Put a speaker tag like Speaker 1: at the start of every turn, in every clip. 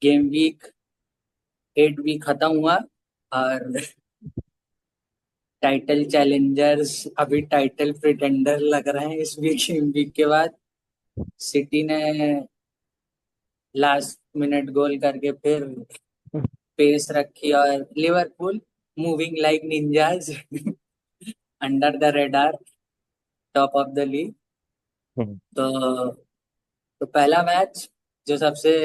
Speaker 1: Game week 8 भी खत्म हुआ। और टाइटल चैलेंजर्स अभी टाइटल प्रिटेंडर लग रहे हैं इस वीक के बाद। सिटी ने लास्ट मिनट गोल करके फिर पेस रखी, और Liverpool moving like ninjas under the radar, top of the league. तो पहला मैच जो सबसे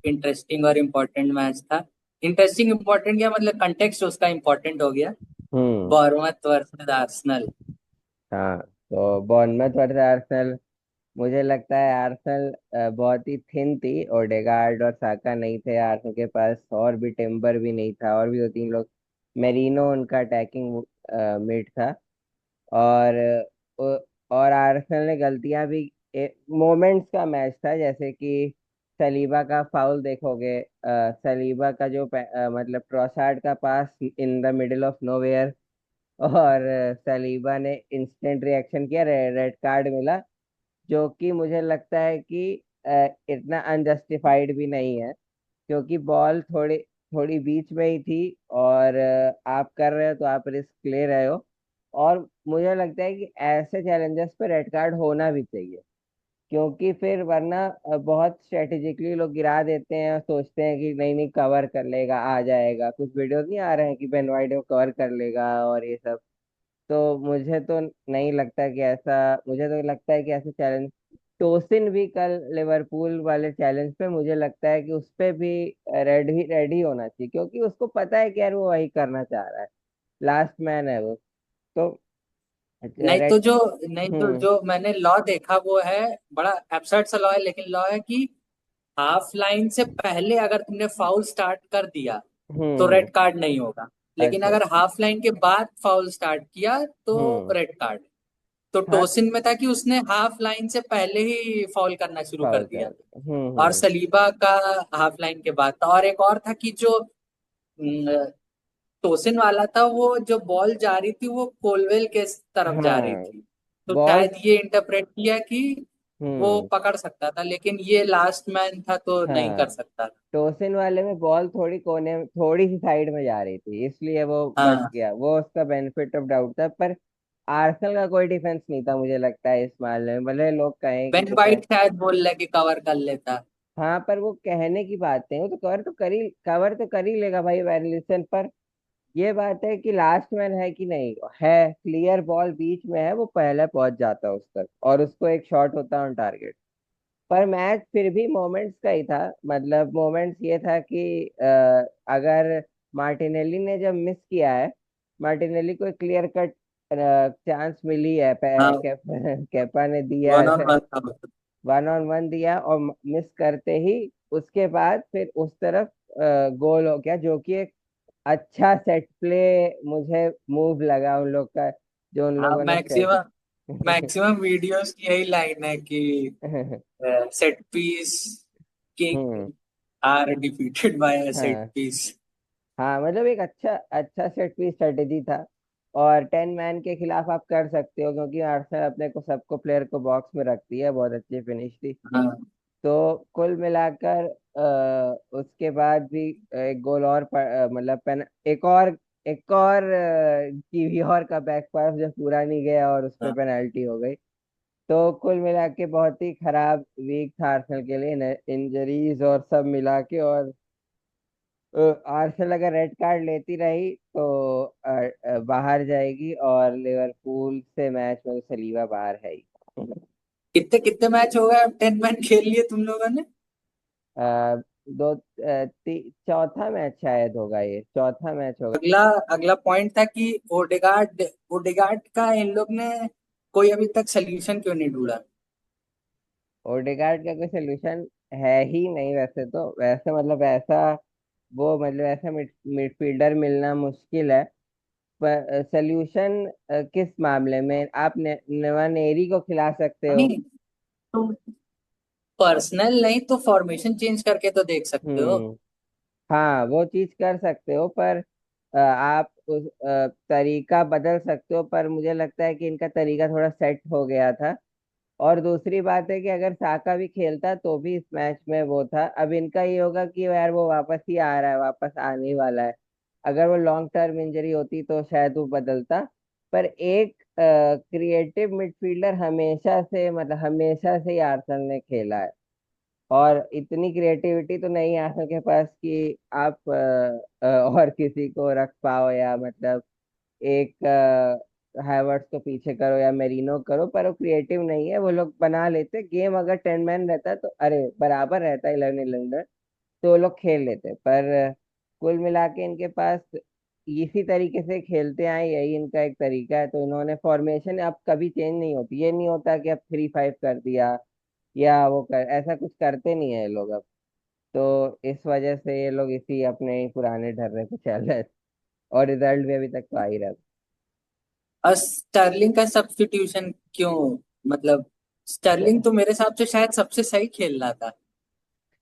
Speaker 1: इंटरेस्टिंग और इम्पोर्टेंट मैच था। इंटरेस्टिंग इम्पोर्टेंट क्या मतलब, कंटेक्स्ट उसका इम्पोर्टेंट हो गया।
Speaker 2: हम्म।
Speaker 1: बॉurnemouth वर्सेस आर्सेनल।
Speaker 2: हाँ, तो बॉर्नमथ वर्सेस आर्सेनल। मुझे लगता है आर्सेनल बहुत ही थिन थी। ओडेगार्ड और साका नहीं थे आर्सेनल के पास, और भी टिम्बर भी नहीं था, और भी दो तीन लोग। मेरिनो उनका अटैकिंग मिड था। और और आर्सेनल ने गलतियां भी। मोमेंट्स का मैच था, जैसे कि सलीबा का फाउल देखोगे। सलीबा का जो मतलब ट्रॉसार्ड का pass in the middle of nowhere, और सलीबा ने इंस्टेंट रिएक्शन किया, रेड कार्ड मिला। जो कि मुझे लगता है कि इतना अनजस्टिफाइड भी नहीं है, क्योंकि बॉल थोड़ी थोड़ी बीच में ही थी। और आप कर रहे हो तो आप रिस्क ले रहे हो। और मुझे लगता है कि ऐसे चैलेंजेस पे रेड कार्ड होना भी चाहिए, क्योंकि फिर वरना बहुत स्ट्रेटेजिकली लोग गिरा देते हैं और सोचते हैं कि नहीं नहीं कवर कर लेगा, आ जाएगा। कुछ वीडियोस नहीं आ रहे हैं कि बेन वाइट को कवर कर लेगा और ये सब। तो मुझे तो नहीं लगता कि ऐसा। मुझे तो लगता है कि ऐसे चैलेंज, टोसिन भी कल लिवरपूल वाले चैलेंज पे मुझे लगता है कि उस पे भी रेडी होना चाहिए, क्योंकि उसको पता है कि यार वो वही करना चाह रहा है। लास्ट मैन है वो। तो
Speaker 1: नहीं तो
Speaker 2: रेड।
Speaker 1: जो नहीं तो
Speaker 2: हम्म।
Speaker 1: जो मैंने लॉ देखा वो है, बड़ा एब्सर्ड सा लॉ है, लेकिन लॉ है कि हाफ लाइन से पहले अगर तुमने फाउल स्टार्ट कर दिया तो
Speaker 2: हम्म।
Speaker 1: रेड कार्ड नहीं होगा। लेकिन
Speaker 2: अच्छा।
Speaker 1: अगर हाफ लाइन के बाद फाउल स्टार्ट किया तो
Speaker 2: हम्म।
Speaker 1: Red card. तो
Speaker 2: हाँ।
Speaker 1: टोसिन में था कि उसने हाफ लाइन से पहले ही फाउल करना शुरू कर
Speaker 2: फाउल
Speaker 1: दिया।
Speaker 2: कर। हम्म।
Speaker 1: और
Speaker 2: हम्म।
Speaker 1: सलीबा का हाफ लाइन के बाद था। और एक और था कि जो टोसिन वाला था, वो जो बॉल जा रही थी वो कोलवेल के तरफ जा रही
Speaker 2: हाँ।
Speaker 1: थी। तो
Speaker 2: बॉल।
Speaker 1: शायद ये इंटरप्रेट किया कि वो
Speaker 2: हम्म।
Speaker 1: पकड़ सकता था, लेकिन ये लास्ट मैन था तो नहीं
Speaker 2: हाँ,
Speaker 1: कर सकता था।
Speaker 2: टोसिन वाले में बॉल थोड़ी कोने, थोड़ी सी साइड में जा रही थी, इसलिए वो बच
Speaker 1: हाँ,
Speaker 2: गया। वो उसका बेनिफिट ऑफ डाउट था। पर आर्सेनल का कोई डिफेंस नहीं था मुझे लगता है इस मामले में, भले लोग कहें कि
Speaker 1: बेन
Speaker 2: डिफेंस।
Speaker 1: वाइट शायद बोल रहे कि कवर कर लेता।
Speaker 2: हाँ, पर वो कहने की बात है, वो तो कवर तो कर ही लेगा भाई वैलिसन पर। ये बात है कि लास्ट मैन है कि नहीं है, क्लियर बॉल बीच में है, वो पहले पहुंच जाता है उस तक और उसको एक शॉट होता है ऑन टारगेट। पर मैच फिर भी मोमेंट्स का ही था। मतलब मोमेंट्स ये था कि अगर मार्टिनेली ने जब मिस किया है, मार्टिनेली को क्लियर कट चांस मिली है,
Speaker 1: हाँ,
Speaker 2: केपा ने दिया
Speaker 1: वन ऑन
Speaker 2: है,
Speaker 1: वन था।
Speaker 2: वन ऑन वन दिया और मिस करते ही उसके बाद फिर उस तरफ गोल हो गया, जो कि एक अच्छा सेट प्ले मुझे मूव लगा उन लोग का, जो उन
Speaker 1: हाँ,
Speaker 2: लोगों ने सेट।
Speaker 1: मैक्सिमम मैक्सिमम वीडियोस की यही लाइन है कि set piece
Speaker 2: hmm.
Speaker 1: King are defeated by a set
Speaker 2: हाँ।
Speaker 1: पीस।
Speaker 2: हाँ, मतलब एक अच्छा अच्छा सेट पीस स्ट्रेटेजी था। और 10 मैन के खिलाफ आप कर सकते हो, क्योंकि आर्सेनल अपने को सबको प्लेयर को बॉक्स में रखती है, बहुत अच्छी फिनिश थी।
Speaker 1: हाँ,
Speaker 2: तो कुल मिलाकर उसके बाद भी एक गोल और मतलब पेन एक और कीवीओर का बैकपास जो पूरा नहीं गया और उस पर
Speaker 1: हाँ।
Speaker 2: पेनल्टी हो गई। तो कुल मिला के बहुत ही खराब वीक था आर्सेनल के लिए, इंजरीज और सब मिला के। और आर्सेनल अगर रेड कार्ड लेती रही तो बाहर जाएगी, और लिवरपूल से मैच में तो सलीबा बाहर है ही।
Speaker 1: कितने कितने मैच हो गए, अब 10 मैन खेल लिए तुम लोगों ने?
Speaker 2: चौथा मैच शायद होगा, ये चौथा मैच होगा।
Speaker 1: अगला अगला पॉइंट था कि ओडेगार्ड ओडेगार्ड का इन लोग ने कोई अभी तक सोल्यूशन क्यों नहीं ढूंढा?
Speaker 2: ओडेगार्ड का कोई सोल्यूशन है ही नहीं वैसे, तो वैसे मतलब ऐसा, वो मतलब ऐसा मिडफील्डर मिलना मुश्किल है। पर सोल्यूशन किस मामले में आप नवानेरी को खिला सकते हो।
Speaker 1: नहीं तो पर्सनल नहीं तो फॉर्मेशन चेंज करके तो देख सकते हो।
Speaker 2: हम्म। हाँ, वो चीज कर सकते हो, पर आप उस तरीका बदल सकते हो। पर मुझे लगता है कि इनका तरीका थोड़ा सेट हो गया था। और दूसरी बात है कि अगर साका भी खेलता तो भी इस मैच में वो था। अब इनका ये होगा कि यार वो वापस ही आ रहा है, वापस आने वाला है। अगर वो लॉन्ग टर्म इंजरी होती तो शायद वो बदलता। पर एक क्रिएटिव मिडफील्डर हमेशा से, मतलब हमेशा से ही आर्सेनल ने खेला है। और इतनी क्रिएटिविटी तो नहीं है आर्सेनल के पास कि आप और किसी को रख पाओ, या मतलब एक हैवर्ट्स को पीछे करो या मेरिनो करो। पर वो क्रिएटिव नहीं है, वो लोग बना लेते गेम। अगर 10 मैन रहता तो, अरे बराबर रहता 11-11, तो वो लोग खेल लेते। पर कुल मिला के इनके पास इसी तरीके से खेलते आए, यही इनका एक तरीका है। तो इन्होंने फॉर्मेशन अब कभी चेंज नहीं होती, ये नहीं होता कि अब 3-5 कर दिया या वो कर, ऐसा कुछ करते नहीं है ये लोग अब। तो इस वजह से ये लोग इसी अपने ही पुराने ढर्रे पे चल रहे थे, और रिजल्ट भी अभी तक तो आ ही रहा
Speaker 1: और स्टर्लिंग का सब्स्टिट्यूशन क्यों? मतलब
Speaker 2: था।
Speaker 1: स्टर्लिंग तो मेरे हिसाब से शायद सबसे सही खेल रहा था,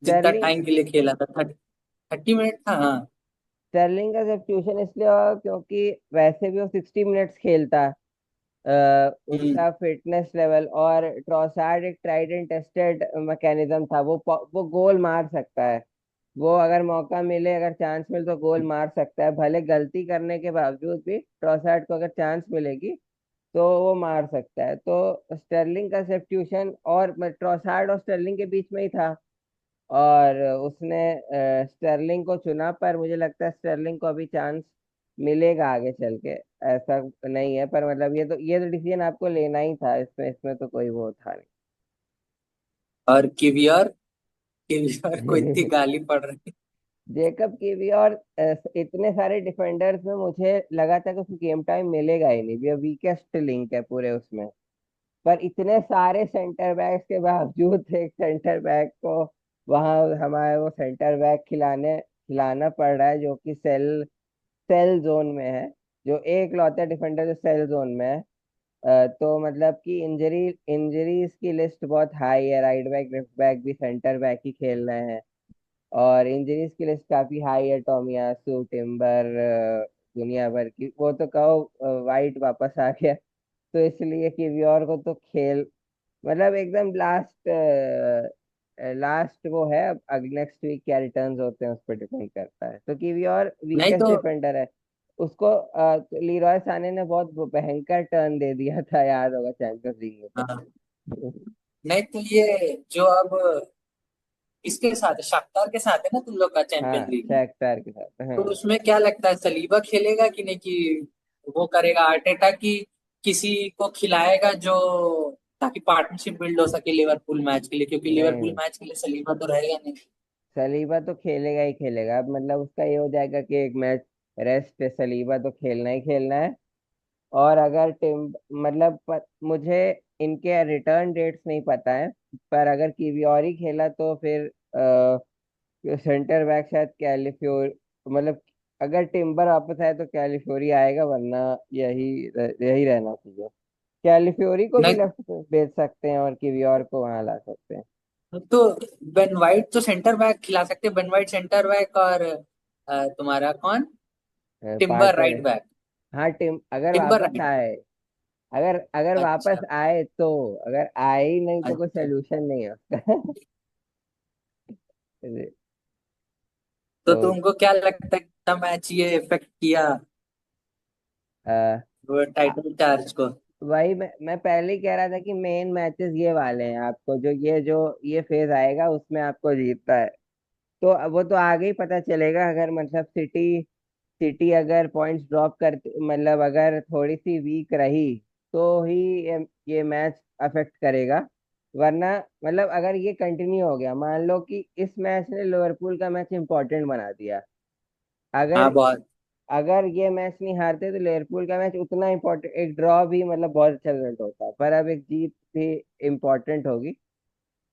Speaker 1: जितना
Speaker 2: स्टर्लिंग
Speaker 1: टाइम के लिए खेला था। 30 मिनट था, हाँ।
Speaker 2: स्टर्लिंग का सब्स्टिट्यूशन इसलिए हुआ क्योंकि वैसे भी वो 60 मिनट्स खेलता।
Speaker 1: हम्म।
Speaker 2: उसका फिटनेस लेवल, और ट्रोसार्ड एक ट्राइड एंड टेस्टेड मैकेनिज्म था। वो गोल मार सकता है। वो अगर मौका मिले, अगर चांस मिले तो गोल मार सकता है, भले गलती करने के बावजूद भी। ट्रोसार्ड को अगर चांस मिलेगी तो वो मार सकता है। तो स्टर्लिंग का सब्स्टिट्यूशन, और ट्रोसार्ड और स्टर्लिंग के बीच में ही था, और उसने स्टर्लिंग को चुना। पर मुझे लगता है स्टर्लिंग को अभी चांस मिलेगा आगे चल के। ऐसा नहीं है, पर मतलब ये तो डिसीजन आपको लेना ही था, इसमें तो कोई वो था
Speaker 1: और किवियर, किवियर को इतनी
Speaker 2: नहीं।
Speaker 1: गाली पड़ रही।
Speaker 2: जेकब की भी, और इतने सारे डिफेंडर्स में मुझे लगा था कि उसको गेम टाइम मिलेगा ही नहीं, ये वीकेस्ट लिंक है पूरे उसमें। पर इतने सारे सेंटर बैक्स के बावजूद एक सेंटर बैक को वहां हमारे वो सेंटर बैक खिलाना पड़ रहा है, जो कि सेल सेल जोन में है, जो एक लौता डिफेंडर जो सेल जोन में है। तो मतलब कि इंजरीज की लिस्ट बहुत हाई है। राइट बैक, लेफ्ट बैक भी सेंटर बैक ही खेल रहे हैं, और इंजरीज की लिस्ट काफी हाई है। टोमियासू, टिम्बर, दुनिया भर की। वो तो कहो वाइट वापस आ गया, तो इसलिए किवियोर को तो खेल, मतलब एकदम लास्ट लास्ट वो है। अब नेक्स्ट वीक क्या रिटर्न्स होते हैं उस पर डिपेंड करता है। तो किवियोर
Speaker 1: नहीं
Speaker 2: वीकेस्ट
Speaker 1: तो,
Speaker 2: डिफेंडर है। उसको लीरॉय साने ने बहुत भयंकर टर्न दे दिया था, याद होगा चैंपियंस लीग में तो।
Speaker 1: हाँ, नहीं तो ये जो अब इसके साथ है, शाख्तार के साथ है ना तुम लोग का
Speaker 2: हाँ,
Speaker 1: चैंपियंस लीग में।
Speaker 2: शेख्तर के साथ,
Speaker 1: तो
Speaker 2: हाँ।
Speaker 1: उसमें क्या लगता है, सलीबा खेलेगा कि नहीं, कि वो करेगा आर्टेटा की किसी को खिलाएगा जो, ताकि पार्टनरशिप बिल्ड हो सके लिवरपूल मैच के लिए, क्योंकि लिवरपूल
Speaker 2: नहीं,
Speaker 1: मैच के लिए सलीबा तो रहेगा नहीं।
Speaker 2: सलीबा तो खेलेगा ही खेलेगा। अब मतलब उसका ये हो जाएगा कि एक मैच रेस्ट है, सलीबा तो खेलना ही खेलना है। और अगर टिम मतलब मुझे इनके रिटर्न डेट्स नहीं पता है। पर अगर किवियोरी खेला तो फिर सेंटर बैक शायद कैलिफ्योर, मतलब अगर टिम्बर वापस आए तो कैलिफ्योरी आएगा, वरना यही रहना चाहिए। कैलिफ्योरी को भी
Speaker 1: नहीं
Speaker 2: लेफ्ट पे भेज सकते हैं और किवियोर को वहां ला सकते हैं।
Speaker 1: तो बेन वाइट तो सेंटर बैक खिला सकते हैं, बेन वाइट सेंटर बैक, और तुम्हारा कौन, टिम्बर
Speaker 2: पार्कर,
Speaker 1: राइट बैक।
Speaker 2: हाँ टिम अगर
Speaker 1: टिम्बर
Speaker 2: वापस
Speaker 1: राइट।
Speaker 2: आए, अगर अगर वापस
Speaker 1: अच्छा।
Speaker 2: आए तो। अगर आए ही नहीं तो कोई
Speaker 1: अच्छा,
Speaker 2: सोल्यूशन नहीं है उसका।
Speaker 1: तो
Speaker 2: तो
Speaker 1: तुमको क्या लगता है कितना मैच ये इफेक्ट किया
Speaker 2: आ,
Speaker 1: वो टाइटल चार्ज को?
Speaker 2: वही मैं पहले ही कह रहा था कि मेन मैचेस ये वाले हैं, आपको जो ये फेज आएगा उसमें आपको जीतता है। तो अब वो तो आगे ही पता चलेगा। अगर मतलब सिटी सिटी अगर पॉइंट्स ड्रॉप करते, मतलब अगर थोड़ी सी वीक रही, तो ही ये मैच अफेक्ट करेगा। वरना मतलब अगर ये कंटिन्यू हो गया, मान लो कि इस मैच ने लिवरपूल का मैच इंपॉर्टेंट बना दिया।
Speaker 1: हाँ,
Speaker 2: अगर
Speaker 1: बहुत।
Speaker 2: अगर ये मैच नहीं हारते तो लिवरपूल का मैच उतना इम्पोर्टेंट, एक ड्रॉ भी मतलब बहुत अच्छा रिजल्ट होता। पर अब एक जीत भी इम्पोर्टेंट होगी।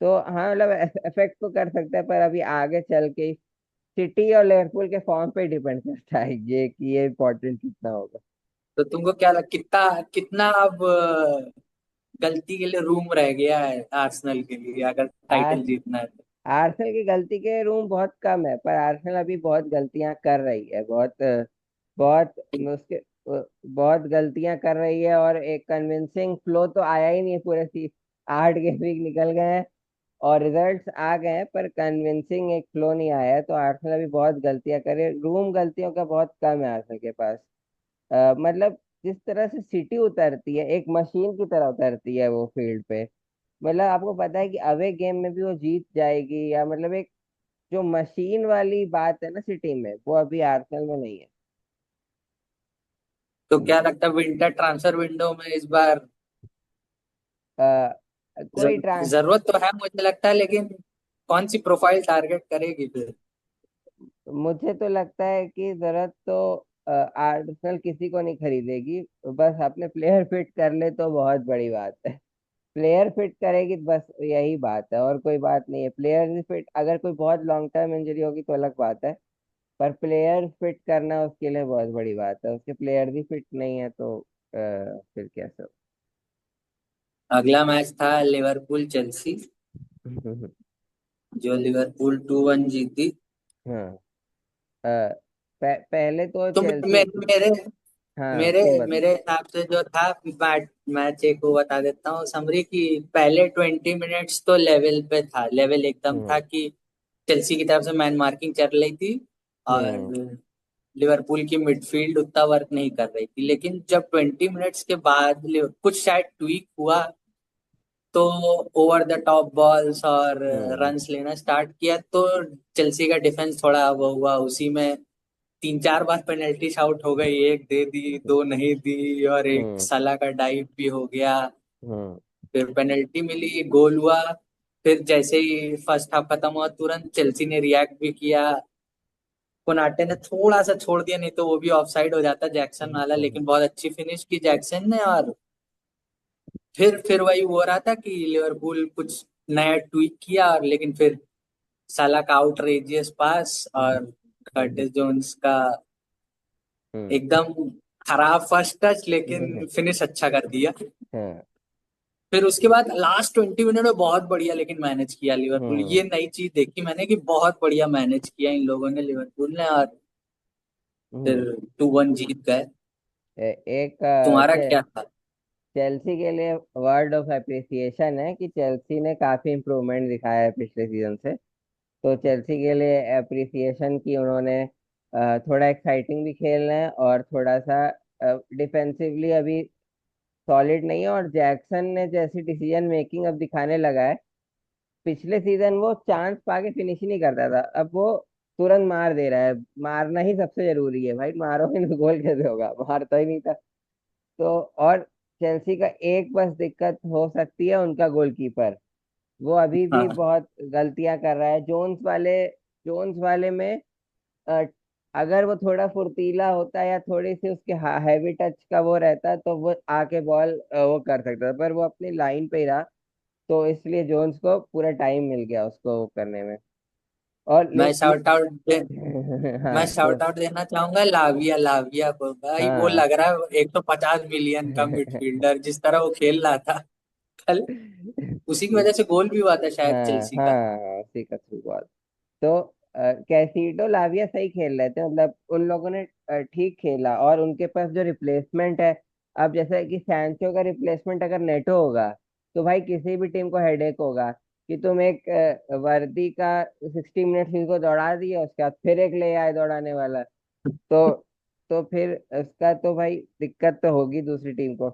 Speaker 2: तो हाँ, मतलब इफेक्ट तो कर सकता है, पर अभी आगे चल के सिटी और लिवरपूल के फॉर्म पे डिपेंड करता है ये कि ये इम्पोर्टेंट कितना होगा।
Speaker 1: तो तुमको क्या कितना कितना अब गलती के लिए रूम रह गया है आर्सेनल के लिए, अगर
Speaker 2: आर
Speaker 1: टाइटल जीतना है तो?
Speaker 2: आर्सेनल की गलती के रूम बहुत कम है, पर आर्सेनल अभी बहुत गलतियां कर रही है, बहुत उसके बहुत गलतियां कर रही है। और एक कन्विंसिंग फ्लो तो आया ही नहीं है पूरे सी। 8 गेम वीक निकल गए हैं और रिजल्ट्स आ गए हैं, पर कन्विंसिंग एक फ्लो नहीं आया है। तो आर्सेनल अभी बहुत गलतियां करे, रूम गलतियों का बहुत कम है आर्सेनल के पास। मतलब जिस तरह से सिटी उतरती है एक मशीन की तरह उतरती है वो फील्ड पे, मतलब आपको पता है कि अवे गेम में भी वो जीत जाएगी, या मतलब एक जो मशीन वाली बात है ना सिटी में, वो अभी आर्सेनल में नहीं है।
Speaker 1: तो क्या लगता है विंटर ट्रांसफर विंडो में इस बार
Speaker 2: कोई ट्रांस
Speaker 1: जरूरत तो है मुझे लगता है, लेकिन कौन सी प्रोफाइल टारगेट करेगी फिर?
Speaker 2: मुझे तो लगता है कि जरूरत तो आर्सेनल किसी को नहीं खरीदेगी, बस अपने प्लेयर फिट कर ले तो बहुत बड़ी बात है। प्लेयर फिट करेगी बस, यही बात है और कोई बात नहीं है। प्लेयर फिट, अगर कोई बहुत लॉन्ग टर्म इंजरी होगी तो अलग बात है, पर प्लेयर फिट करना उसके लिए बहुत बड़ी बात है। उसके प्लेयर भी फिट नहीं है तो फिर कैसे
Speaker 1: अगला मैच था लिवरपूल चेल्सी,
Speaker 2: हो?
Speaker 1: जो लिवरपूल 2-1 जीती।
Speaker 2: हाँ। पहले तो
Speaker 1: तो
Speaker 2: चेल्सी।
Speaker 1: मेरे
Speaker 2: हाँ
Speaker 1: मेरे
Speaker 2: तुम बता।
Speaker 1: मेरे हिसाब से जो था मैच एक को बता देता हूँ समरी की। पहले 20 मिनट्स तो लेवल पे था, लेवल एकदम था
Speaker 2: हम्म।
Speaker 1: कि चेल्सी की तरफ से मैन मार्किंग चल रही थी
Speaker 2: हम्म।
Speaker 1: और लिवरपूल की मिडफील्ड उतना वर्क नहीं कर रही थी। लेकिन जब 20 मिनट्स के बाद कुछ शायद ट्वीक हुआ, तो ओवर द टॉप बॉल्स और
Speaker 2: हम्म।
Speaker 1: रन्स लेना स्टार्ट किया, तो चेल्सी का डिफेंस थोड़ा वो हुआ। उसी में 3-4 बार पेनल्टी आउट हो गई, एक दे दी, दो नहीं दी, और एक
Speaker 2: हम्म।
Speaker 1: साला का डाइव भी हो गया।
Speaker 2: हम्म।
Speaker 1: फिर पेनल्टी मिली, गोल हुआ। फिर जैसे ही फर्स्ट हाफ खत्म हुआ तुरंत चेल्सी ने रिएक्ट भी किया। कोनाटे ने थोड़ा सा छोड़ दिया, नहीं तो वो भी ऑफसाइड हो जाता जैक्सन वाला,
Speaker 2: हम्म।
Speaker 1: लेकिन बहुत अच्छी फिनिश की जैक्सन ने। और फिर वही हो रहा था कि लिवरपूल कुछ नया ट्वीक किया, और लेकिन फिर साला का आउटरेजियस पास और कर्टिस जोन्स का
Speaker 2: हम्म।
Speaker 1: एकदम खराब फर्स्ट टच, लेकिन
Speaker 2: हम्म।
Speaker 1: फिनिश अच्छा कर दिया।
Speaker 2: हाँ।
Speaker 1: फिर उसके बाद लास्ट 20 मिनट में बहुत बढ़िया लेकिन मैनेज किया लिवरपूल।
Speaker 2: हम्म।
Speaker 1: ये नई चीज देखी मैंने कि बहुत बढ़िया मैनेज किया इन लोगों ने, लिवरपूल ने, और फिर
Speaker 2: हम्म।
Speaker 1: 2-1 जीत गए।
Speaker 2: एक
Speaker 1: तुम्हारा क्या था?
Speaker 2: चेल्सी के लिए वर्ड ऑफ अप्रिसिएशन है कि चेल्सी ने काफी इम्प्रूवमेंट दिखाया है पिछले सीजन से। तो चेल्सी के लिए अप्रिसिएशन की उन्होंने थोड़ा एक्साइटिंग भी खेल रहे हैं और थोड़ा सा डिफेंसिवली अभी सॉलिड नहीं है। और जैक्सन ने जैसी डिसीजन मेकिंग अब दिखाने लगा है, पिछले सीजन वो चांस पाके फिनिश ही नहीं करता था, अब वो तुरंत मार दे रहा है। मारना ही सबसे जरूरी है भाई, मारोगे तो गोल कैसे होगा, मारता ही नहीं था। तो और चेल्सी का एक बस दिक्कत हो सकती है, उनका गोलकीपर। वो अभी भी
Speaker 1: हाँ,
Speaker 2: बहुत गलतियां कर रहा है। जोन्स वाले में अ, अगर वो थोड़ा फुर्तीला होता या थोड़ी सी उसके हैवी टच का वो रहता तो वो आके बॉल वो कर सकता था, पर वो अपनी लाइन पे ही रहा। तो इसलिए जोन्स को पूरा टाइम मिल गया उसको वो करने में। और
Speaker 1: मैं शाउट आउट मैं
Speaker 2: हाँ तो
Speaker 1: शाउट आउट देना चाहूंगा लाविया लाविया को। भाई वो
Speaker 2: हाँ।
Speaker 1: लग रहा है 150 मिलियन का मिडफील्डर, जिस तरह वो खेल रहा था कल। उसी की वजह से गोल भी हुआ था शायद
Speaker 2: हाँ
Speaker 1: चेल्सी का।
Speaker 2: हाँ, उसी का थ्रू बॉल। तो कैसीडो लाविया सही खेल रहे थे, मतलब उन लोगों ने ठीक खेला। और उनके पास जो रिप्लेसमेंट है, अब जैसे कि सैंचो का रिप्लेसमेंट अगर नेटो होगा तो भाई किसी भी टीम को हेडेक होगा कि तुम एक वर्दी का 60 मिनट को दौड़ा दिया, उसके बाद फिर एक ले आए दौड़ाने वाला। तो फिर उसका तो भाई दिक्कत तो होगी दूसरी टीम को।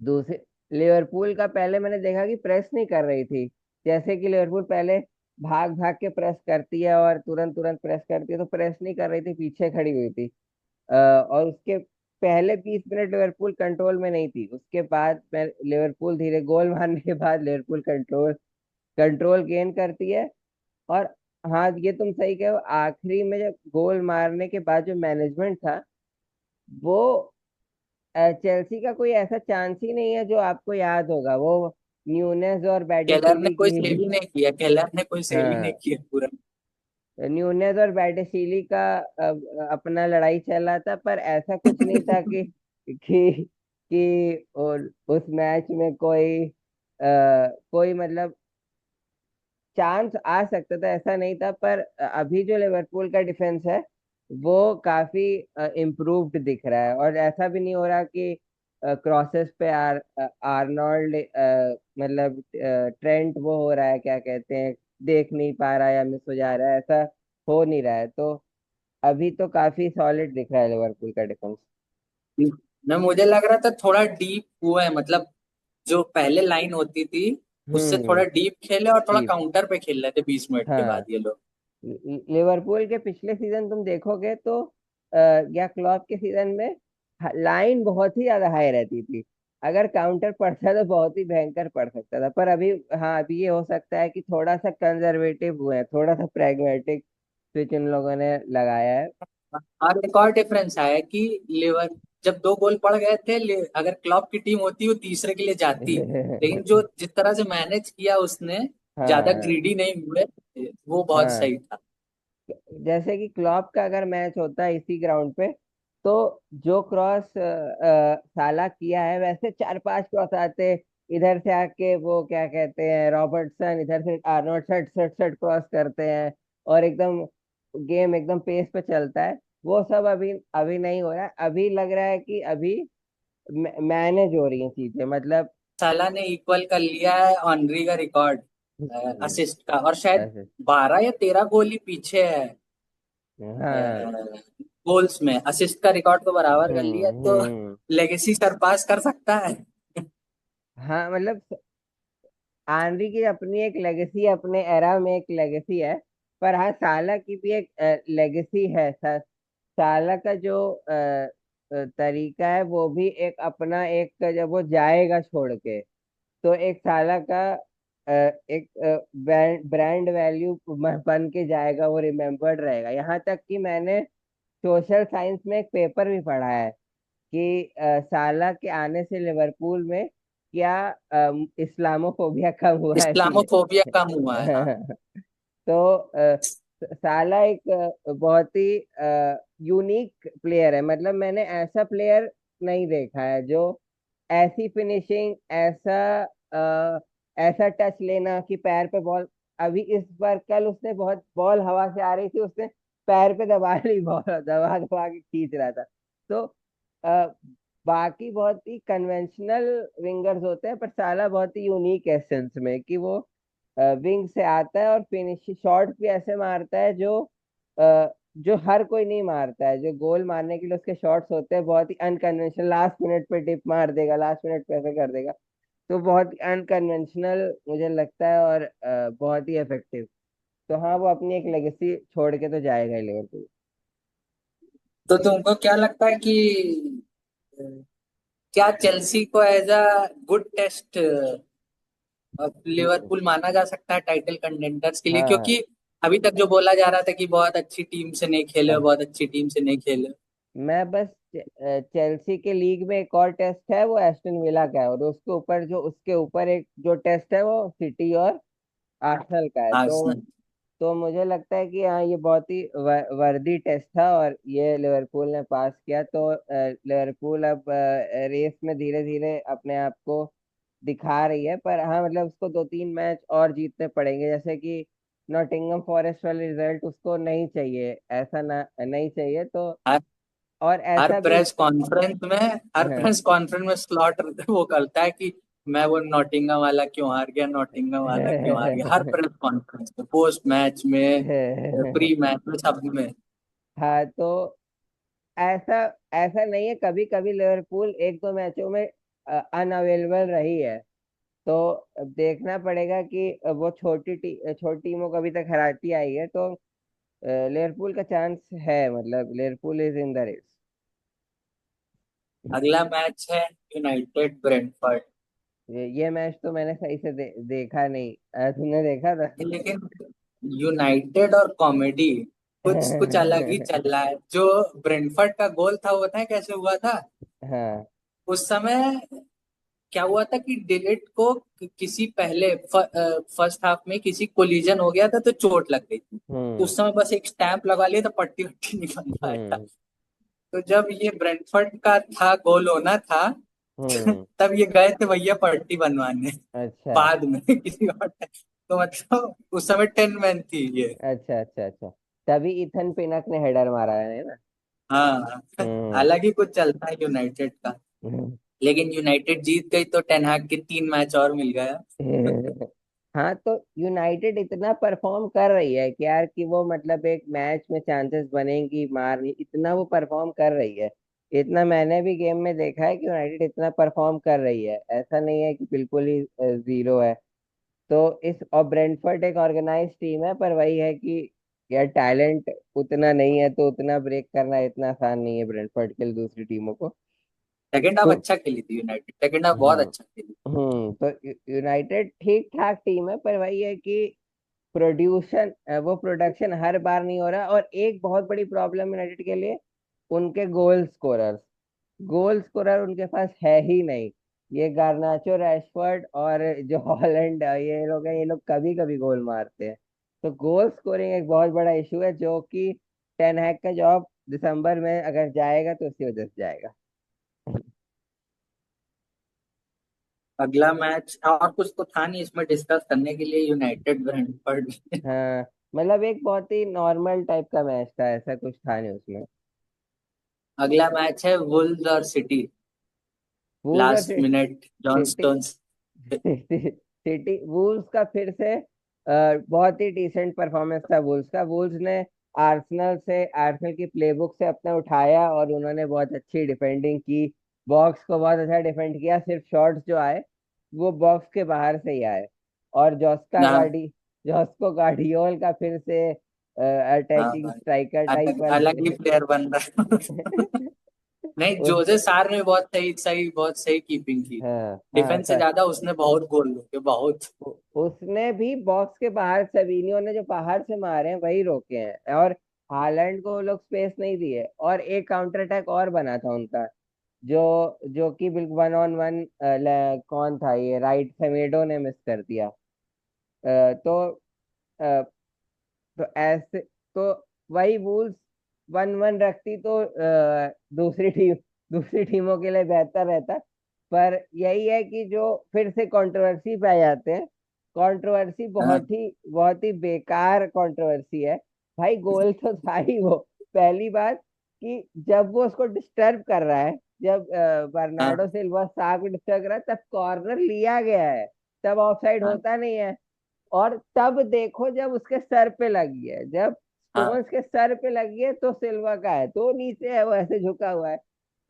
Speaker 2: दूसरे लिवरपूल का पहले मैंने देखा कि प्रेस नहीं कर रही थी। जैसे कि लिवरपूल पहले भाग भाग के प्रेस करती है और तुरंत तुरंत प्रेस करती है, तो प्रेस नहीं कर रही थी, पीछे खड़ी हुई थी। और उसके पहले 20 मिनट लिवरपूल कंट्रोल में नहीं थी। उसके बाद लिवरपूल धीरे गोल मारने के बाद लिवरपूल कंट्रोल कंट्रोल गेन करती है। और हाँ, ये तुम सही कहो, आखिरी में जब गोल मारने के बाद जो मैनेजमेंट था, वो चेल्सी का कोई ऐसा चांस ही नहीं है जो आपको याद होगा। वो न्यूनेस और
Speaker 1: केलर ने
Speaker 2: बैडेशीली
Speaker 1: कोई
Speaker 2: की
Speaker 1: सेव ही नहीं किया, केलर ने कोई सेव ही नहीं
Speaker 2: हाँ,
Speaker 1: किया पूरा।
Speaker 2: न्यूनेस और बैडेशीली का अपना लड़ाई चल रहा था, पर ऐसा कुछ नहीं था कि और उस मैच में कोई मतलब चांस आ सकता था, ऐसा नहीं था। पर अभी जो लिवरपूल का डिफेंस है वो काफी इम्प्रूव्ड दिख रहा है। और ऐसा भी नहीं हो रहा कि क्रॉसेस पे आर्नोल्ड मतलब ट्रेंट वो हो रहा है, क्या कहते हैं, देख नहीं पा रहा है या मिस हो जा रहा है, ऐसा हो नहीं रहा है। तो अभी तो काफी सॉलिड दिख रहा है लिवरपूल का डिफेंस।
Speaker 1: न मुझे लग रहा था थोड़ा डीप हुआ है, मतलब जो पहले लाइन होती थी उससे
Speaker 2: हम्म।
Speaker 1: थोड़ा डीप खेले और थोड़ा
Speaker 2: जी।
Speaker 1: काउंटर पे खेल रहे थे 20 मिनट के बाद
Speaker 2: हाँ।
Speaker 1: ये लोग।
Speaker 2: लिवरपूल के पिछले सीजन तुम देखोगे तो या क्लॉप के सीजन में लाइन बहुत ही ज्यादा हाई रहती थी। अगर काउंटर पड़ता तो बहुत ही भयंकर पड़ सकता था। पर अभी, हाँ, अभी ये हो सकता है कि थोड़ा सा कंजर्वेटिव हुए हैं, थोड़ा सा प्रैग्मेटिक स्विच इन लोगों ने लगाया है।
Speaker 1: और एक और डिफरेंस है कि लिवर जब 2 गोल पड़ गए थे, अगर क्लॉप की टीम होती वो तीसरे के लिए जाती। लेकिन जो जिस तरह से मैनेज किया उसने, ज्यादा
Speaker 2: हाँ।
Speaker 1: ग्रीडी नहीं हुए, वो बहुत
Speaker 2: हाँ।
Speaker 1: सही था।
Speaker 2: जैसे कि क्लॉप का अगर मैच होता है इसी ग्राउंड पे, तो जो क्रॉस साला किया है, वैसे 4-5 क्रॉस आते इधर से आके, वो क्या कहते हैं, रॉबर्टसन इधर से आर्नोल्ड सट सट सट क्रॉस करते हैं, और एकदम गेम एकदम पेस पे चलता है। वो सब अभी अभी नहीं हो रहा है। अभी लग रहा है कि अभी मैनेज हो रही हैं चीजें, मतलब।
Speaker 1: साला ने इक्वल कर लिया है ऑनरी का रिकॉर्ड असिस्ट का, और शायद
Speaker 2: ऐसे।
Speaker 1: 12 या 13 गोल ही पीछे है
Speaker 2: हाँ।
Speaker 1: गोल्स में। असिस्ट का रिकॉर्ड तो बराबर कर लिया, तो
Speaker 2: हम्म।
Speaker 1: लेगेसी सरपास कर सकता है।
Speaker 2: हाँ, मतलब आनरी की अपनी एक लेगेसी, अपने एरा में एक लेगेसी है। पर हाँ, साला की भी एक लेगेसी है। साला का जो तरीका है, वो भी एक अपना एक, जब वो जाएगा छोड़ के, तो एक साला का एक ब्रांड वैल्यू बन के जाएगा, वो रिमेम्बर्ड रहेगा। यहाँ तक कि मैंने सोशल साइंस में एक पेपर भी पढ़ा है कि साला के आने से लिवरपूल में क्या इस्लामोफोबिया कम हुआ है
Speaker 1: इस्लामोफोबिया कम हुआ है, हाँ।
Speaker 2: इसीलिए। तो साला एक बहुत ही यूनिक प्लेयर है। मतलब मैंने ऐसा प्लेयर नहीं देखा है जो ऐसी फिनिशिंग, ऐसा टच लेना कि पैर पे बॉल। अभी इस बार, कल उसने बहुत बॉल हवा से आ रही थी, उसने पैर पे दबा ली बॉल, दबा दबा के खींच रहा था। तो अ, बाकी बहुत ही कन्वेंशनल विंगर्स होते हैं, पर साला बहुत ही यूनिक है सेंस में कि वो विंग से आता है और फिनिश शॉट भी ऐसे मारता है जो हर कोई नहीं मारता है। जो गोल मारने के लिए उसके शॉट्स होते हैं बहुत ही अनकन्वेंशनल, लास्ट मिनट पे टिप मार देगा, लास्ट मिनट पे ऐसे कर देगा। तो बहुत अनकन्वेंशनल मुझे लगता है, और बहुत ही इफेक्टिव। तो हाँ, वो अपनी एक लेगेसी छोड़ के तो जाएगा ही लिवरपूल।
Speaker 1: तो तुमको क्या लगता है कि अ, क्या चेल्सी को as a good test Liverpool माना जा सकता है टाइटल कंटेंडर्स के लिए?
Speaker 2: हाँ।
Speaker 1: क्योंकि अभी तक जो बोला जा रहा था कि बहुत अच्छी टीम से नहीं खेले,
Speaker 2: हाँ।
Speaker 1: बहुत अच्छी टीम से नहीं खेले।
Speaker 2: मैं बस चेल्सी के लीग में एक और टेस्ट है, वो एस्टन विला का है, और उसके ऊपर एक जो टेस्ट है, वो सिटी और आर्सेनल का है।
Speaker 1: आर्सेनल।
Speaker 2: तो मुझे लगता है कि हाँ, ये बहुत ही वर्दी टेस्ट था, और ये लिवरपूल ने पास किया। तो लिवरपूल अब रेस में धीरे धीरे अपने आप को दिखा रही है। पर हाँ, मतलब उसको 2-3 मैच और जीतने पड़ेंगे। जैसे कि नॉटिंघम फॉरेस्ट वाले रिजल्ट उसको नहीं चाहिए, ऐसा ना नहीं चाहिए तो।
Speaker 1: हर
Speaker 2: और
Speaker 1: हर
Speaker 2: ऐसा भी।
Speaker 1: प्रेस कॉन्फ्रेंस में हर
Speaker 2: हाँ।
Speaker 1: प्रेस कॉन्फ्रेंस में स्लॉट वो करता है कि मैं वो नॉटिंघम वाला क्यों हार गया, नॉटिंघम वाला क्यों हार गया, हर प्रेस कॉन्फ्रेंस में, पोस्ट मैच में, प्री मैच में, सब में।
Speaker 2: हाँ, तो ऐसा ऐसा नहीं है, कभी कभी लिवरपूल 1-2 मैचों में अनअवेलेबल रही है। तो अब देखना पड़ेगा कि वो छोटी टीमों को अभी तक हराती आई है। तो लिवरपूल का चांस है, मतलब Liverpool is in the race.
Speaker 1: अगला मैच है यूनाइटेड ब्रेंटफोर्ड।
Speaker 2: ये मैच तो मैंने सही से देखा नहीं। तुमने देखा था?
Speaker 1: लेकिन यूनाइटेड और कॉमेडी कुछ कुछ अलग ही चल रहा है। जो ब्रेंटफोर्ड का गोल था वो बताए कैसे हुआ था?
Speaker 2: हाँ।
Speaker 1: उस समय क्या हुआ था कि डिलीट को किसी पहले फर्स्ट हाफ में किसी कोलिजन हो गया था, तो चोट लग गई थी। तो
Speaker 2: हम्म।
Speaker 1: उस समय बस एक स्टैंप लगा लिया, तो पट्टी वट्टी नहीं बन पाया था।
Speaker 2: हम्म।
Speaker 1: तो जब ये ब्रेंटफोर्ड का था, गोल होना था,
Speaker 2: हम्म।
Speaker 1: तब ये गए थे भैया पट्टी बनवाने
Speaker 2: अच्छा।
Speaker 1: बाद में किसी और तो मतलब उस समय 10 मैन थी ये।
Speaker 2: अच्छा। अच्छा। अच्छा। तभी इथन पिनक ने हेडर मारा है ना।
Speaker 1: हाँ,
Speaker 2: हम्म।
Speaker 1: अलग ही कुछ चलता है यूनाइटेड का। लेकिन यूनाइटेड जीत गई तो टेन हाग के 3 मैच और मिल गया।
Speaker 2: हाँ, तो यूनाइटेड इतना परफॉर्म कर रही है कि यार कि वो मतलब एक मैच में चांसेस बनेंगी मारनी, इतना वो परफॉर्म कर रही है। इतना मैंने भी गेम में देखा है कि यूनाइटेड इतना परफॉर्म कर रही है, ऐसा नहीं है कि बिल्कुल ही जीरो है। तो इस और ब्रेंटफोर्ड एक ऑर्गेनाइज टीम है, पर वही है कि यार टैलेंट उतना नहीं है, तो उतना ब्रेक करना इतना आसान नहीं है ब्रेंटफोर्ड के लिए दूसरी टीमों को।
Speaker 1: सेकंड हाफ
Speaker 2: तो
Speaker 1: अच्छा खेली थी यूनाइटेड, सेकंड हाफ बहुत
Speaker 2: हाँ।
Speaker 1: अच्छा खेली।
Speaker 2: तो यूनाइटेड ठीक ठाक टीम है, पर वही है कि वो प्रोडक्शन हर बार नहीं हो रहा। और एक बहुत बड़ी प्रॉब्लम यूनाइटेड के लिए, उनके गोल स्कोरर उनके पास है ही नहीं। ये गार्नाचो, रैशफोर्ड और जो हॉलैंड, ये लोग हैं, ये लोग कभी कभी गोल मारते हैं। तो गोल स्कोरिंग एक बहुत बड़ा इशू है, जो कि टेन हैग का जॉब दिसंबर में अगर जाएगा तो उसी वजह से जाएगा।
Speaker 1: अगला मैच और कुछ तो था नहीं इसमें डिस्कस करने के लिए, यूनाइटेड ब्रेंटफोर्ड।
Speaker 2: हाँ, मतलब एक बहुत ही नॉर्मल टाइप का मैच था, ऐसा कुछ था नहीं उसमें।
Speaker 1: अगला मैच है वुल्व्स और सिटी।
Speaker 2: वूल्स और
Speaker 1: last minute John
Speaker 2: city
Speaker 1: stones.
Speaker 2: City Wolves का फिर से बहुत ही डिसेंट परफॉर्मेंस था वुल्स का। वुल्स ने आर्सेनल की प्लेबुक से अपना उठाया, और उन्होंने बहुत अच्छी डिफेंडिंग की, बॉक्स को बहुत अच्छा डिफेंड किया। सिर्फ शॉट्स जो आए वो बॉक्स के बाहर से ही आए। और जॉस्को गार्डियोल का फिर से अटैकिंग
Speaker 1: हाँ,
Speaker 2: स्ट्राइकर टाइप
Speaker 1: अलग
Speaker 2: वाला
Speaker 1: अलग ही प्लेयर बन रहा है। नहीं, जोजे
Speaker 2: उस
Speaker 1: सार ने बहुत सही सही बहुत सही कीपिंग की।
Speaker 2: हाँ, हाँ,
Speaker 1: डिफेंस से ज्यादा उसने बहुत गोल रोके, बहुत।
Speaker 2: उसने भी बॉक्स के बाहर, सेविनियो ने जो बाहर से मारे हैं वही रोके हैं, और हालैंड को वो लोग स्पेस नहीं दिए। और एक काउंटर अटैक और बना था उनका, जो जो कि बिल्कुल 1-on-1, कौन था ये, राइट सेमेडो ने मिस कर दिया। तो अ, तो ऐसे तो वही वूल्स 1-1 रखती तो दूसरी टीमों के लिए बेहतर रहता। पर यही है कि जो फिर से कंट्रोवर्सी पे आ जाते हैं। कंट्रोवर्सी
Speaker 1: हाँ,
Speaker 2: बहुत ही बेकार कंट्रोवर्सी है। भाई गोल तो था ही वो। पहली बात कि जब वो उसको डिस्टर्ब कर रहा है, जब
Speaker 1: हाँ,
Speaker 2: बर्नार्डो सिल्वा सा को डिस्टर्ब कर रहा है, तब कॉर्नर लिया गया है, तब ऑफसाइड
Speaker 1: हाँ,
Speaker 2: होता नहीं है। और तब देखो जब उसके सर पे लगी है, जब
Speaker 1: हाँ।
Speaker 2: स्टोन्स के सर पे लगी है, तो सिल्वा का है, तो नीचे है, वो ऐसे झुका हुआ है।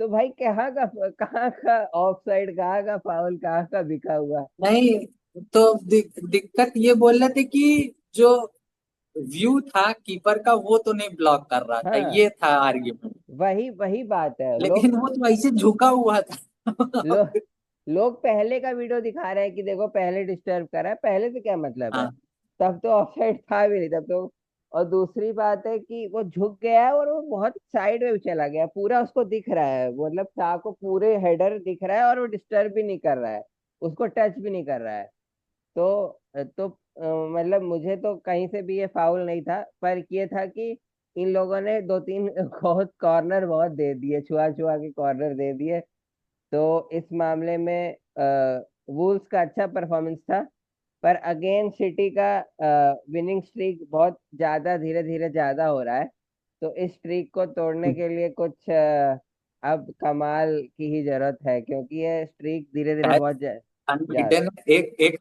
Speaker 2: तो भाई कहाँ का ऑफ साइड, कहाँ का फाउल, कहाँ का बिका हुआ।
Speaker 1: नहीं तो दिक्कत ये बोल रहे थे कि जो व्यू था कीपर का वो तो नहीं ब्लॉक कर रहा था,
Speaker 2: हाँ,
Speaker 1: ये था आर्ग्यूमेंट।
Speaker 2: वही वही बात है।
Speaker 1: लेकिन वो तो ऐसे झुका हुआ था।
Speaker 2: लोग लोग पहले का वीडियो दिखा रहे हैं कि देखो पहले डिस्टर्ब करा है, पहले से क्या मतलब है।
Speaker 1: हाँ,
Speaker 2: तब तो ऑफसाइड था भी नहीं तब तो। और दूसरी बात है कि वो झुक गया है, और वो बहुत साइड में भी चला गया, पूरा उसको दिख रहा है, वो मतलब शाह को पूरे हेडर दिख रहा है, और वो डिस्टर्ब भी नहीं कर रहा है, उसको टच भी नहीं कर रहा है। मतलब मुझे तो कहीं से भी ये फाउल नहीं था, पर ये था कि इन लोगों ने दो तीन बहुत कॉर्नर बहुत दे दिए, छुआ छुआ के कॉर्नर दे दिए। तो इस मामले में वुल्स का अच्छा परफॉर्मेंस था। पर अगेन सिटी का विनिंग स्ट्रीक बहुत ज्यादा धीरे धीरे ज्यादा हो रहा है। तो इस स्ट्रीक को तोड़ने के लिए कुछ अब कमाल की ही जरूरत है, क्योंकि ये स्ट्रीक धीरे धीरे
Speaker 1: शायद
Speaker 2: बहुत जा
Speaker 1: अनबीटन एक एक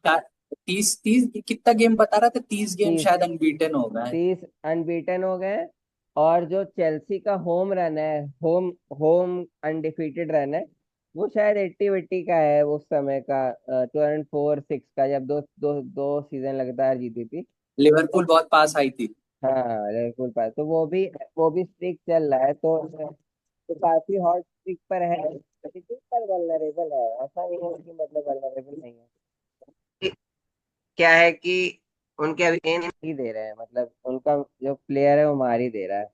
Speaker 1: 30 30 कितना गेम बता रहा था, 30 गेम
Speaker 2: तीस
Speaker 1: शायद अनबीटन हो गए।
Speaker 2: 30 अनबीटन हो गए। और जो चेल्सी का होम रन है, होम होम अनडिफीटेड रन है, वो शायद 80-80 का है उस समय का, 2004-06 का, जब दो दो दो सीजन लगातार जीती थी।
Speaker 1: लिवरपूल
Speaker 2: तो
Speaker 1: बहुत पास आई थी।
Speaker 2: हाँ, लिवरपूल पास, तो वो भी स्ट्रिक चल रहा है। तो काफी हॉट स्ट्रिक पर है। स्ट्रिक पर वल्नरेबल है, ऐसा नहीं है कि मतलब वल्नरेबल नहीं है। क्या है कि उनके अभी इन नहीं दे रहे हैं, मतलब उनका जो प्लेयर है वो मार ही दे रहा है।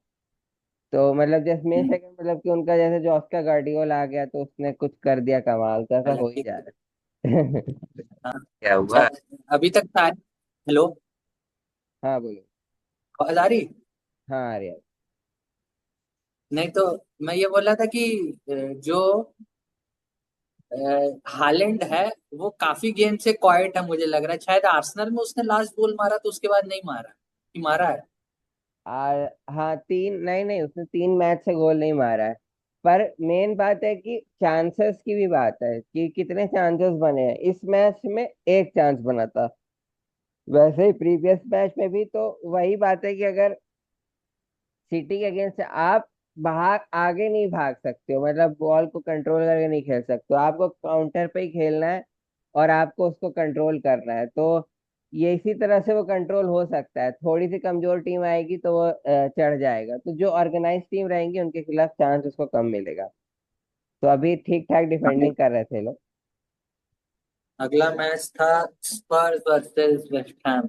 Speaker 2: तो मतलब जैसे मेन
Speaker 1: हम्म,
Speaker 2: सेकंड, मतलब कि उनका जैसे जो ऑस्कर गार्डियोल आ गया तो उसने कुछ कर दिया कमाल, तो ऐसा हो ही जा रहा है।
Speaker 1: हाँ,
Speaker 2: क्या हुआ?
Speaker 1: अच्छा। अभी तक सारे। हेलो,
Speaker 2: हाँ, बोलो।
Speaker 1: आवाज आ रही?
Speaker 2: हाँ, आ रही है।
Speaker 1: नहीं तो मैं ये बोल रहा था कि जो हालैंड है वो काफी गेम से क्वाइट है, मुझे लग रहा है शायद आर्सेनल में उसने लास्ट गोल मारा तो उसके बाद नहीं मारा कि मारा है।
Speaker 2: हाँ, तीन नहीं नहीं, उसने 3 मैच से गोल नहीं मारा है। पर मेन बात है कि चांसेस की भी बात है कि कितने चांसेस बने हैं। इस मैच में एक चांस बना था, वैसे ही प्रीवियस मैच में भी। तो वही बात है कि अगर सिटी के अगेंस्ट आप भाग आगे नहीं भाग सकते हो, मतलब बॉल को कंट्रोल करके नहीं खेल सकते हो, आपको काउंटर पे ही खेलना है और आपको उसको कंट्रोल करना है। तो ये इसी तरह से वो कंट्रोल हो सकता है। थोड़ी सी कमजोर टीम आएगी तो वो चढ़ जाएगा, तो जो ऑर्गेनाइज टीम रहेंगी उनके खिलाफ चांस उसको कम मिलेगा। तो अभी ठीक ठाक डिफेंडिंग कर रहे थे लोग।
Speaker 1: अगला मैच था स्पर्स वर्सेस वेस्ट हैम।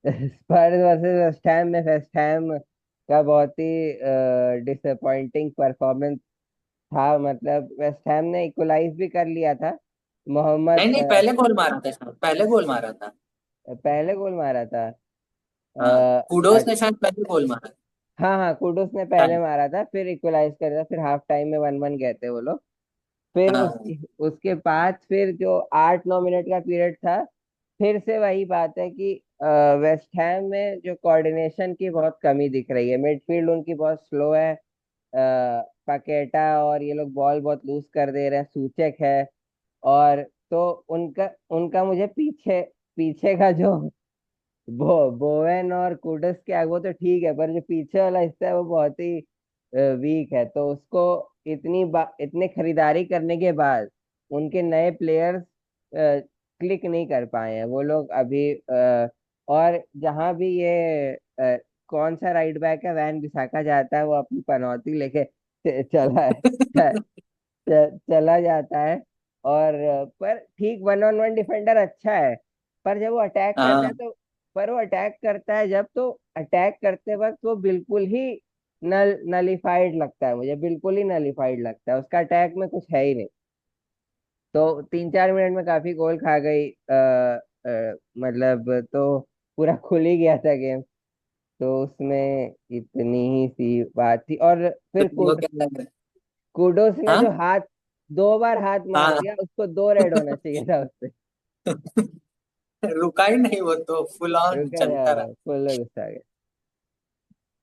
Speaker 2: स्पर्स वर्सेस वेस्ट हैम में वेस्ट हैम का बहुत ही डिसअपॉइंटिंग परफॉर्मेंस था। मतलब वेस्ट हैम ने इक्वलाइज भी कर लिया था।
Speaker 1: नहीं
Speaker 2: मोहम्मद
Speaker 1: नहीं, पहले गोल मारा था शायद, पहले गोल मारा था।
Speaker 2: पहले गोल मारा था।
Speaker 1: हाँ,
Speaker 2: अ,
Speaker 1: कुडोस ने शायद पहले गोल मारा
Speaker 2: हाँ हाँ, कुडुस ने
Speaker 1: था।
Speaker 2: पहले मारा था, फिर इक्वलाइज कर दिया, फिर हाफ टाइम में 1-1 गए थे वो लोग। फिर
Speaker 1: हाँ।
Speaker 2: उसकी उसके बाद फिर जो 8-9 मिनट का पीरियड था, फिर से वही बात है कि वेस्ट हैम में जो कोऑर्डिनेशन की बहुत कमी दिख रही है। मिडफील्ड उनकी बहुत स्लो है। पकेटा और ये लोग बॉल बहुत लूज कर दे रहे हैं, सूचक है। और तो उनका उनका मुझे पीछे पीछे का जो बोवेन और कुडस के आगे वो तो ठीक है, पर जो पीछे वाला हिस्सा है वो बहुत ही वीक है। तो उसको इतने खरीदारी करने के बाद उनके नए प्लेयर्स क्लिक नहीं कर पाए हैं वो लोग अभी। और जहां भी ये कौन सा राइट बैक है, वैन बिसाका जाता है, वो अपनी पनौती लेके चला है, चला जाता है। और पर ठीक 1-on-1 डिफेंडर अच्छा है। पर जब वो अटैक करता है
Speaker 1: हाँ,
Speaker 2: तो पर वो अटैक करता है जब, तो अटैक करते वक्त वो बिल्कुल ही नलिफाइड लगता है मुझे, बिल्कुल ही नलिफाइड लगता है, उसका अटैक में कुछ है ही नहीं। तो 3-4 मिनट में काफी गोल खा गई। मतलब तो पूरा खुल ही गया था गेम। तो उसमें इतनी ही सी बात थी। और
Speaker 1: तो
Speaker 2: फिर
Speaker 1: तुमको क्या लग रहा
Speaker 2: कुडोस
Speaker 1: है?
Speaker 2: ने जो
Speaker 1: हाँ।
Speaker 2: हाथ 2 बार हाथ मार
Speaker 1: हाँ।
Speaker 2: दिया, उसको 2 रेड होना चाहिए था उससे।
Speaker 1: रुका ही नहीं, वो तो फुल ऑन
Speaker 2: रुका
Speaker 1: चलता
Speaker 2: जाओ,
Speaker 1: रहा।
Speaker 2: फुल गुस्सा आ गया।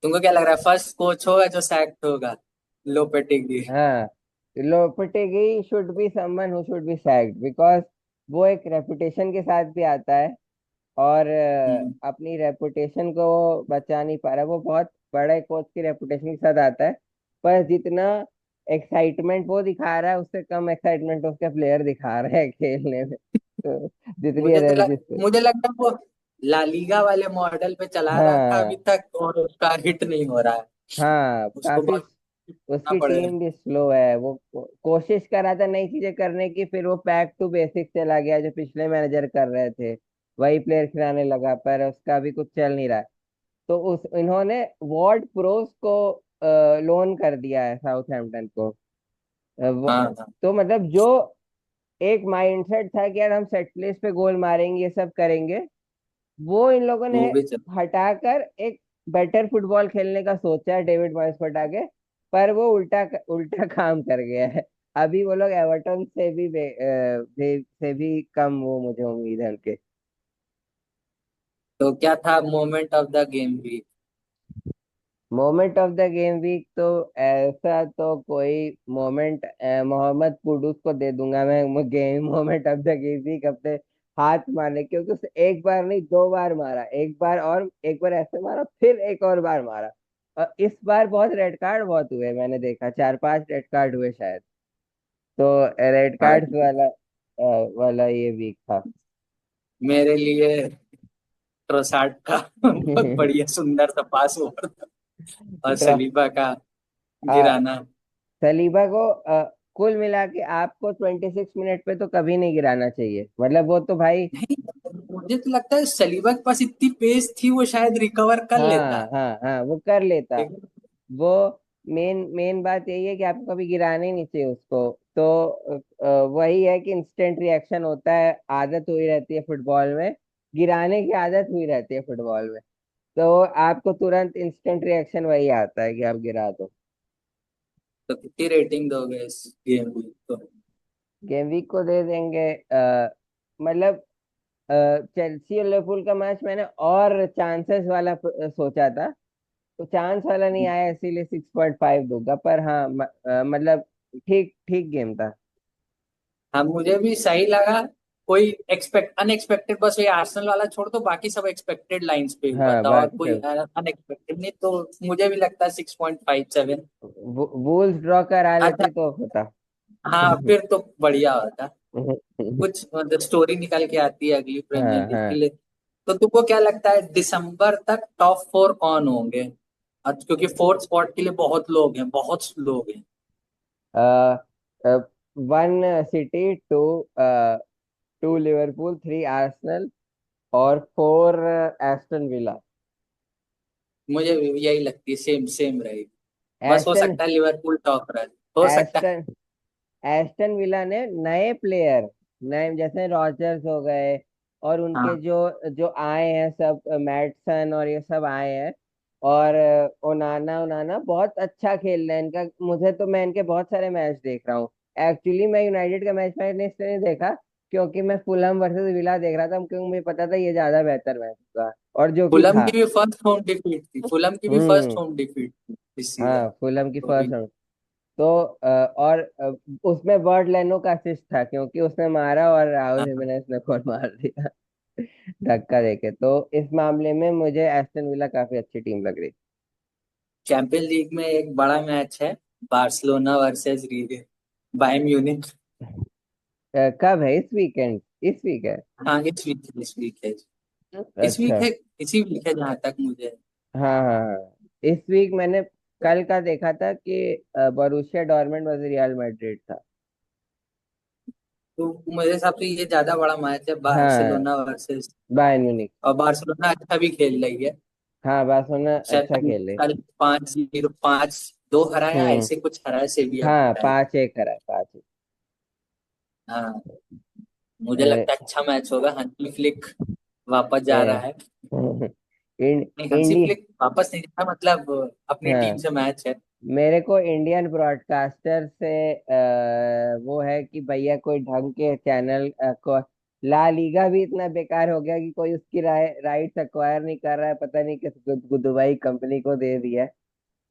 Speaker 1: तुमको क्या लग रहा है, फर्स्ट कोच होगा जो सैक्ड होगा? लोपेटेगी।
Speaker 2: हाँ, Lopetegui should be someone who should be sacked, because वो एक रेपुटेशन के साथ भी आता है। और
Speaker 1: हम्म।
Speaker 2: अपनी रेपुटेशन को वो बचा नहीं पा रहा। वो बहुत बड़े कोच की रेपुटेशन के साथ आता है, पर जितना एक्साइटमेंट वो दिखा रहा है उससे कम एक्साइटमेंट उसके प्लेयर दिखा रहे हैं खेलने में। तो जितनी एनर्जी से।
Speaker 1: मुझे लगता है वो ला लीगा वाले मॉडल पे चला रहा था अभी
Speaker 2: हाँ
Speaker 1: तक, और उसका हिट नहीं हो रहा है।
Speaker 2: हाँ,
Speaker 1: उसको
Speaker 2: काफी।
Speaker 1: बहुत करना
Speaker 2: उसकी
Speaker 1: पड़ेगा।
Speaker 2: टीम भी स्लो है। वो कोशिश कर रहा था नई चीजें करने की, फिर वो बैक टू बेसिक चला गया जो पिछले मैनेजर कर रहे थे, वही प्लेयर खिलाने लगा, पर उसका भी कुछ चल नहीं रहा है। तो उस इन्होंने वार्ड प्रोस को लोन कर दिया है साउथहैम्पटन को।
Speaker 1: हाँ हाँ।
Speaker 2: तो मतलब जो एक माइंडसेट था कि यार हम सेट प्लेस पे गोल मारेंगे, ये सब करेंगे, वो इन लोगों ने
Speaker 1: वो भी चल।
Speaker 2: हटाकर एक बेटर फुटबॉल खेलने का सोचा है डेविड मॉयस को हटा के। पर वो उल्टा उल्टा काम कर गया है। अभी वो लोग एवर्टन से भी से भी कम, वो मुझे उम्मीद है उनके।
Speaker 1: तो क्या था मोमेंट ऑफ द गेम भी?
Speaker 2: Moment of the game week तो ऐसा तो कोई मोमेंट मोहम्मद कुडूस को दे दूंगा मैं game moment of the game week अपने हाथ मारने, क्योंकि उसने एक बार नहीं 2 बार मारा। एक बार, और एक बार ऐसे मारा, फिर एक और बार मारा। और इस बार बहुत रेड कार्ड बहुत हुए, मैंने देखा 4-5 रेड कार्ड हुए शायद। तो रेड
Speaker 1: हाँ,
Speaker 2: कार्ड्स वाला ये वीक था।
Speaker 1: मेरे लिए ट्रोसाट का बहुत बढ़िया सुंदर सा पास ओवर था, और
Speaker 2: ट्र-
Speaker 1: सलीबा का
Speaker 2: आ,
Speaker 1: गिराना।
Speaker 2: सलीबा को कुल मिला के आपको 26 मिनट पे तो कभी नहीं गिराना चाहिए, मतलब वो तो भाई।
Speaker 1: नहीं, मुझे तो लगता है सलीबा के पास इतनी पेस थी, वो शायद रिकवर कर
Speaker 2: हाँ
Speaker 1: लेता।
Speaker 2: हाँ हाँ, वो कर लेता।
Speaker 1: लेकिन
Speaker 2: वो मेन मेन बात यही है कि आपको कभी गिराना ही नहीं चाहिए उसको। तो वही है कि इंस्टेंट रिएक्शन होता है, आदत हुई रहती है फुटबॉल में, गिराने की आदत हुई रहती है फुटबॉल में। तो आपको तुरंत इंस्टेंट रिएक्शन वही आता है कि आप गिरा दो।
Speaker 1: तो कितनी रेटिंग दोगे इस गेम की तो?
Speaker 2: गेम वीक को दे देंगे मतलब चेल्सी और लिवरपूल का मैच मैंने और चांसेस वाला सोचा था। तो चांस वाला नहीं आया, इसीलिए 6.5 दूंगा। पर हाँ मतलब ठीक ठीक गेम था।
Speaker 1: हाँ मुझे भी सही लगा। कोई अनएक्सपेक्टेड, बस ये आर्सेनल वाला छोड़ दो, बाकी सब एक्सपेक्टेड लाइंस पे हुआ
Speaker 2: हाँ
Speaker 1: था, और
Speaker 2: बाकी
Speaker 1: कोई
Speaker 2: सब।
Speaker 1: अनएक्सपेक्टेड नहीं, तो मुझे भी लगता है 6.57।
Speaker 2: वूल्स ड्रॉ करा
Speaker 1: अच्छा।
Speaker 2: लेते तो होता।
Speaker 1: हाँ फिर तो बढ़िया होता। कुछ मतलब स्टोरी निकल के आती है अगली प्रीमियर
Speaker 2: हाँ
Speaker 1: लीग के
Speaker 2: हाँ।
Speaker 1: लिए। तो तुमको क्या लगता है दिसंबर तक टॉप 4 कौन होंगे? क्योंकि फोर्थ स्पॉट के लिए बहुत लोग हैं, बहुत लोग हैं।
Speaker 2: 1 सिटी, टू लिवरपूल, 3 आर्सेनल और 4 एस्टन विला।
Speaker 1: मुझे भी यही लगती है, सेम सेम रहेगी। बस हो
Speaker 2: एस्टन
Speaker 1: सकता है लिवरपूल टॉप रहे, हो सकता है।
Speaker 2: एस्टन एस्टन विला ने नए प्लेयर, नए जैसे रॉजर्स हो गए, और उनके
Speaker 1: हाँ
Speaker 2: जो जो आए हैं सब, मैटसन और ये सब आए हैं। और ओनाना ओनाना बहुत अच्छा खेल रहे हैं इनका। मुझे तो, मैं इनके बहुत सारे मैच देख रहा हूँ। एक्चुअली मैं यूनाइटेड का मैच मैंने इसलिए नहीं देखा क्योंकि मैं फुलहम वर्सेस विला देख रहा था, क्योंकि मुझे पता था ये ज्यादा बेहतर मैच होगा, और जो कि
Speaker 1: फुलम
Speaker 2: था।
Speaker 1: की भी फर्स्ट होम डिफीट थी, फुलम की भी फर्स्ट
Speaker 2: हम्म।
Speaker 1: होम डिफीट थी इस सीजन।
Speaker 2: हाँ फुलहम की
Speaker 1: तो भी
Speaker 2: फर्स्ट। तो और उसमें बर्ड लेनो का असिस्ट था, क्योंकि उसने मारा और राहुल
Speaker 1: हाँ,
Speaker 2: हिमेनेस ने गोल मार दिया धक्का देके। तो इस मामले में मुझे एस्टन विला काफी अच्छी टीम लग रही।
Speaker 1: चैंपियंस लीग में एक बड़ा मैच है, बार्सिलोना वर्सेस बायर्न म्यूनिख।
Speaker 2: कब है? इस वीकेंड? इस वीक है?
Speaker 1: हाँ इस वीक है। इस
Speaker 2: अच्छा।
Speaker 1: वीक है, इसी वीक है जहां तक मुझे।
Speaker 2: हाँ हाँ हाँ। इस वीक मैंने कल का देखा था कि Borussia Dortmund versus real Madrid था।
Speaker 1: तो मेरे हिसाब से ये ज्यादा बड़ा मैच है,
Speaker 2: हाँ
Speaker 1: बार्सिलोना वर्सेस।
Speaker 2: Bayern Munich.
Speaker 1: और बार्सिलोना अच्छा भी खेल रही है।
Speaker 2: हाँ बार्सिलोना
Speaker 1: शायद
Speaker 2: अच्छा खेले।
Speaker 1: कल 5-0, 5-2 हराया,
Speaker 2: हम्म।
Speaker 1: ऐसे कुछ हराया, सेविया को
Speaker 2: हाँ
Speaker 1: हराया।
Speaker 2: 5-1 हरा है, 5-1।
Speaker 1: हाँ मुझे लगता है अच्छा मैच होगा। हंसी फ्लिक वापस जा रहा है। नहीं, हंसी
Speaker 2: इंडिया।
Speaker 1: फ्लिक वापस नहीं जा रहा, मतलब अपनी टीम
Speaker 2: हाँ
Speaker 1: से मैच है।
Speaker 2: मेरे को इंडियन ब्रॉडकास्टर से वो है कि भैया कोई ढंग के चैनल को, ला लीगा भी इतना बेकार हो गया कि कोई उसकी राइट्स एक्वायर नहीं कर रहा है, पता नहीं किस दुबई कंपनी को दे दिया है।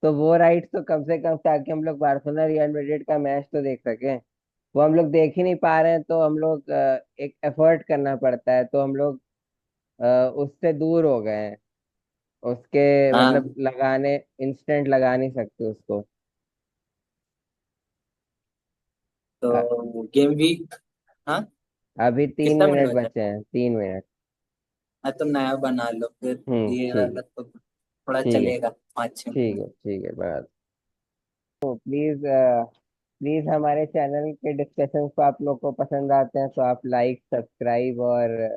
Speaker 2: तो वो राइट्स तो कम से कम, ताकि हम लोग बार्सिलोना रियल मैड्रिड का मैच तो देख सकें, वो हम लोग देख ही नहीं पा रहे हैं। तो हम लोग एक एफर्ट करना पड़ता है, तो हम लोग उससे दूर हो गए हैं। उसके मतलब
Speaker 1: हाँ
Speaker 2: लगाने, इंस्टेंट लगा नहीं सकते उसको।
Speaker 1: तो गेम वीक। हाँ
Speaker 2: अभी तीन
Speaker 1: कितना मिनट
Speaker 2: मिनट
Speaker 1: बचा है?
Speaker 2: बचे हैं, 3 मिनट।
Speaker 1: हाँ तो नया बना लो फिर। ये
Speaker 2: ठीक है।
Speaker 1: वाला तो थोड़ा
Speaker 2: ठीक है।
Speaker 1: चलेगा 5-6
Speaker 2: ठीक
Speaker 1: मिनट।
Speaker 2: है। ठीक है बात। तो प्लीज प्लीज हमारे चैनल के डिस्कशंस को आप लोग को पसंद आते हैं तो आप लाइक, सब्सक्राइब और